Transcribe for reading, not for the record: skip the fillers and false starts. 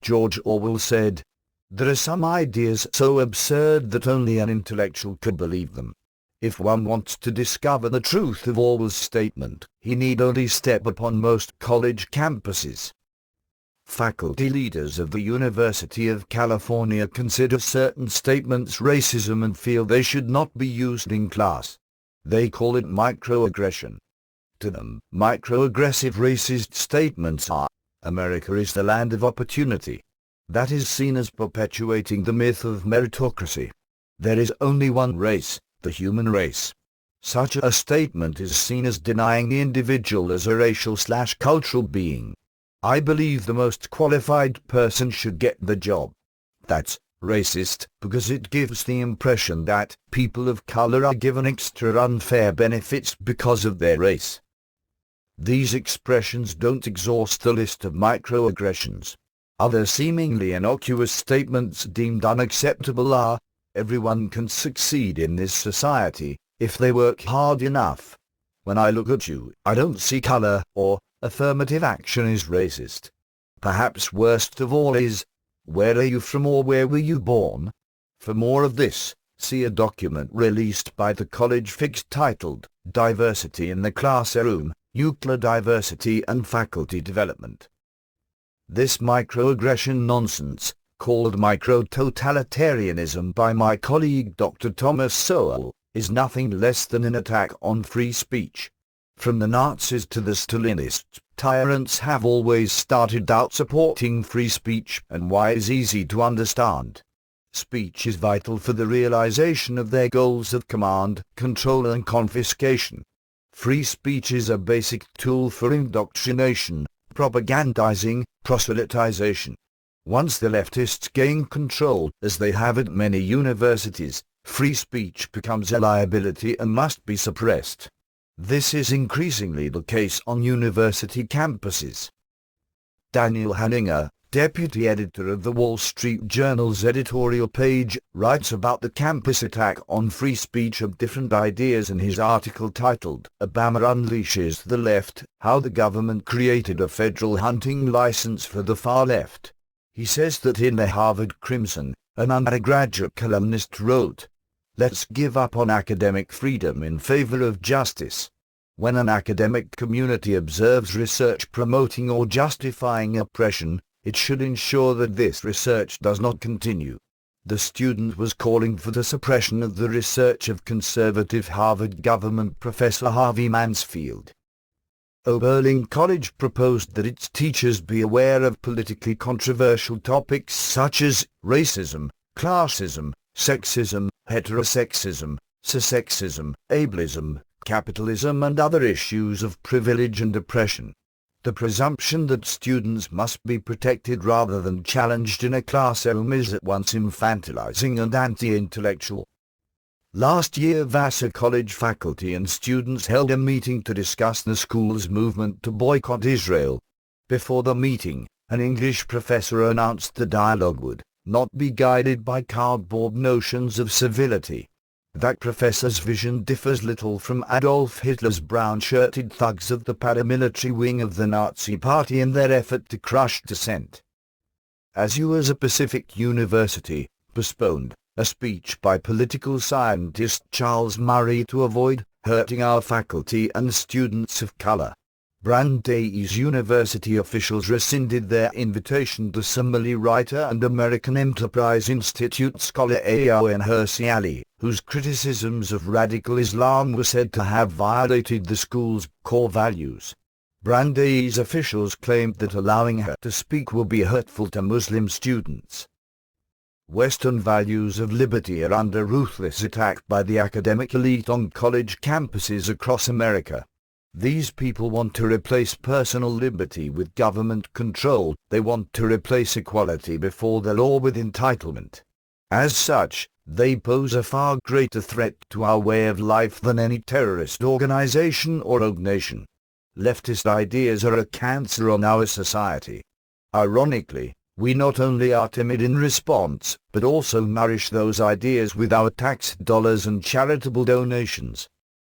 George Orwell said, "There are some ideas so absurd that only an intellectual could believe them." If one wants to discover the truth of Orwell's statement, he need only step upon most college campuses. Faculty leaders of the University of California consider certain statements racism and feel they should not be used in class. They call it microaggression. To them, microaggressive racist statements are, "America is the land of opportunity." That is seen as perpetuating the myth of meritocracy. There is only one race, the human race. Such a statement is seen as denying the individual as a racial/cultural being. I believe the most qualified person should get the job. That's racist, because it gives the impression that people of color are given extra unfair benefits because of their race. These expressions don't exhaust the list of microaggressions. Other seemingly innocuous statements deemed unacceptable are, "Everyone can succeed in this society, if they work hard enough. When I look at you, I don't see color," or "Affirmative action is racist." Perhaps worst of all is, "Where are you from or where were you born?" For more of this, see a document released by the College Fix titled, "Diversity in the Classroom, Nuclear Diversity and Faculty Development." This microaggression nonsense, called micro-totalitarianism by my colleague Dr. Thomas Sowell, is nothing less than an attack on free speech. From the Nazis to the Stalinists, tyrants have always started out supporting free speech, and why is easy to understand. Speech is vital for the realization of their goals of command, control and confiscation. Free speech is a basic tool for indoctrination, propagandizing, proselytization. Once the leftists gain control, as they have at many universities, free speech becomes a liability and must be suppressed. This is increasingly the case on university campuses. Daniel Hanninger, deputy editor of the Wall Street Journal's editorial page, writes about the campus attack on free speech of different ideas in his article titled, "Obama Unleashes the Left, How the Government Created a Federal Hunting License for the Far Left." He says that in the Harvard Crimson, an undergraduate columnist wrote, "Let's give up on academic freedom in favor of justice. When an academic community observes research promoting or justifying oppression, it should ensure that this research does not continue." The student was calling for the suppression of the research of conservative Harvard government professor Harvey Mansfield. Oberlin College proposed that its teachers be aware of politically controversial topics such as racism, classism, sexism, heterosexism, cissexism, ableism, capitalism and other issues of privilege and oppression. The presumption that students must be protected rather than challenged in a classroom is at once infantilizing and anti-intellectual. Last year Vassar College faculty and students held a meeting to discuss the school's movement to boycott Israel. Before the meeting, an English professor announced the dialogue would not be guided by cardboard notions of civility. That professor's vision differs little from Adolf Hitler's brown-shirted thugs of the paramilitary wing of the Nazi Party in their effort to crush dissent. As Pacific University postponed a speech by political scientist Charles Murray to avoid hurting our faculty and students of color. Brandeis University officials rescinded their invitation to Somali writer and American Enterprise Institute scholar Aoun Hirsi Ali, whose criticisms of radical Islam were said to have violated the school's core values. Brandeis officials claimed that allowing her to speak will be hurtful to Muslim students. Western values of liberty are under ruthless attack by the academic elite on college campuses across America. These people want to replace personal liberty with government control. They want to replace equality before the law with entitlement. As such, they pose a far greater threat to our way of life than any terrorist organization or rogue nation. Leftist ideas are a cancer on our society. Ironically, we not only are timid in response, but also nourish those ideas with our tax dollars and charitable donations.